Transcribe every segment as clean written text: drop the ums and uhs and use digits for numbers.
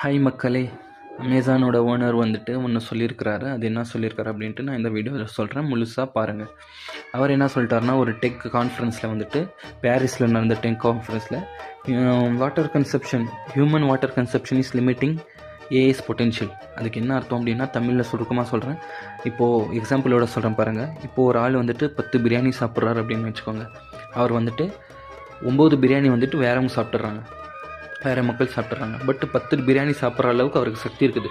Hi மக்களே! அமேசானோட owner வந்துட்டு ஒன்று சொல்லியிருக்கிறாரு. அது என்ன சொல்லியிருக்காரு அப்படின்ட்டு நான் இந்த வீடியோவில் சொல்கிறேன். முழுசாக பாருங்கள். அவர் என்ன சொல்லிட்டாருன்னா, ஒரு டெக் கான்ஃபரன்ஸில் வந்துட்டு பாரிஸில் நடந்த டெக் கான்ஃபரன்ஸில் human water consumption is limiting AI's potential. அதுக்கு என்ன அர்த்தம் அப்படின்னா, தமிழில் சுருக்கமாக சொல்கிறேன். இப்போது எக்ஸாம்பிளோட சொல்கிறேன் பாருங்கள். இப்போது ஒரு ஆள் வந்துட்டு 10 பிரியாணி சாப்பிட்றாரு அப்படின்னு வச்சுக்கோங்க. அவர் வந்துட்டு 9 பிரியாணி வந்துட்டு வேறவங்க சாப்பிட்றாங்க, வேறு மக்கள் சாப்பிட்றாங்க. பட் 10 பிரியாணி சாப்பிட்ற அளவுக்கு அவருக்கு சக்தி இருக்குது.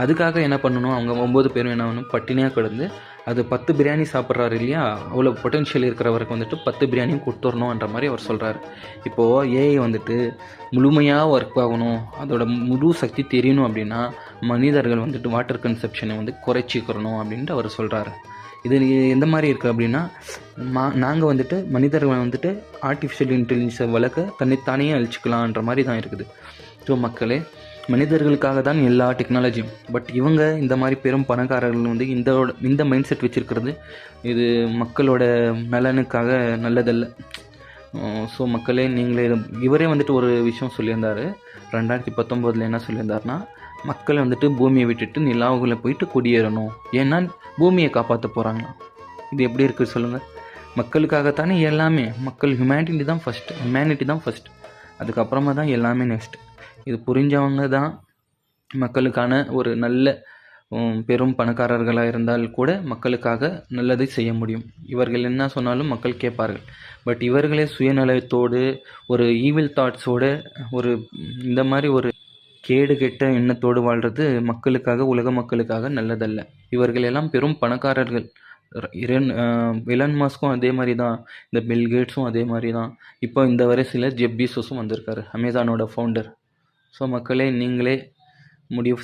அதுக்காக என்ன பண்ணணும், அவங்க 9 பேரும் என்ன பண்ணணும், பட்டினியாக கிடந்து அது 10 பிரியாணி சாப்பிட்றாரு இல்லையா, அவ்வளோ பொட்டென்ஷியல் இருக்கிறவருக்கு வந்துட்டு 10 பிரியாணியும் கொடுத்துடணுன்ற மாதிரி அவர் சொல்கிறாரு. இப்போது ஏஐ வந்துட்டு முழுமையாக ஒர்க் ஆகணும், அதோட முழு சக்தி தெரியணும் அப்படின்னா மனிதர்கள் வந்துட்டு வாட்டர் கன்சப்ஷனை வந்து குறைச்சிக்கிறணும் அப்படின்ட்டு அவர் சொல்கிறாரு. இது எந்த மாதிரி இருக்குது அப்படின்னா, நாங்கள் வந்துட்டு மனிதர்களை வந்துட்டு ஆர்டிஃபிஷியல் இன்டெலிஜென்ஸை வளர்க்க தன்னைத்தானே அழிச்சிக்கலான்ற மாதிரி தான் இருக்குது. ஸோ மக்களே, மனிதர்களுக்காக தான் எல்லா டெக்னாலஜியும். பட் இவங்க இந்த மாதிரி பெரும் பணக்காரர்கள் வந்து இந்த மைண்ட் செட் வச்சுருக்கிறது இது மக்களோட நலனுக்காக நல்லதல்ல. ஸோ மக்களே, நீங்களே இவரே வந்துட்டு ஒரு விஷயம் சொல்லியிருந்தார். 2019 என்ன சொல்லியிருந்தாருன்னா, மக்கள் வந்துட்டு பூமியை விட்டுட்டு நிலாவுகளை போயிட்டு குடியேறணும், ஏன்னா பூமியை காப்பாற்ற போகிறாங்களாம். இது எப்படி இருக்குது சொல்லுங்கள்? மக்களுக்காகத்தானே எல்லாமே. ஹியூமனிட்டி தான் ஃபஸ்ட், அதுக்கப்புறமா தான் எல்லாமே நெக்ஸ்ட். இது புரிஞ்சவங்க தான் மக்களுக்கான ஒரு நல்ல பெரும் பணக்காரர்களாக இருந்தால் கூட மக்களுக்காக நல்லதை செய்ய முடியும். இவர்கள் என்ன சொன்னாலும் மக்கள் கேட்பார்கள். பட் இவர்களே சுயநலத்தோடு ஒரு ஈவில் தாட்ஸோடு ஒரு இந்த மாதிரி ஒரு கேடு கெட்ட எண்ணத்தோடு வாழ்கிறது மக்களுக்காக, உலக மக்களுக்காக நல்லதல்ல. இவர்கள் எல்லாம் பெரும் பணக்காரர்கள். எலன் மஸ்க்கும் அதே மாதிரி தான், இந்த பில் கேட்ஸும் அதே மாதிரி தான். இப்போ இந்த வரிசையில் ஜெப் பீசோஸும் வந்திருக்காரு, அமேசானோட ஃபவுண்டர். ஸோ மக்களே, நீங்களே முடிவு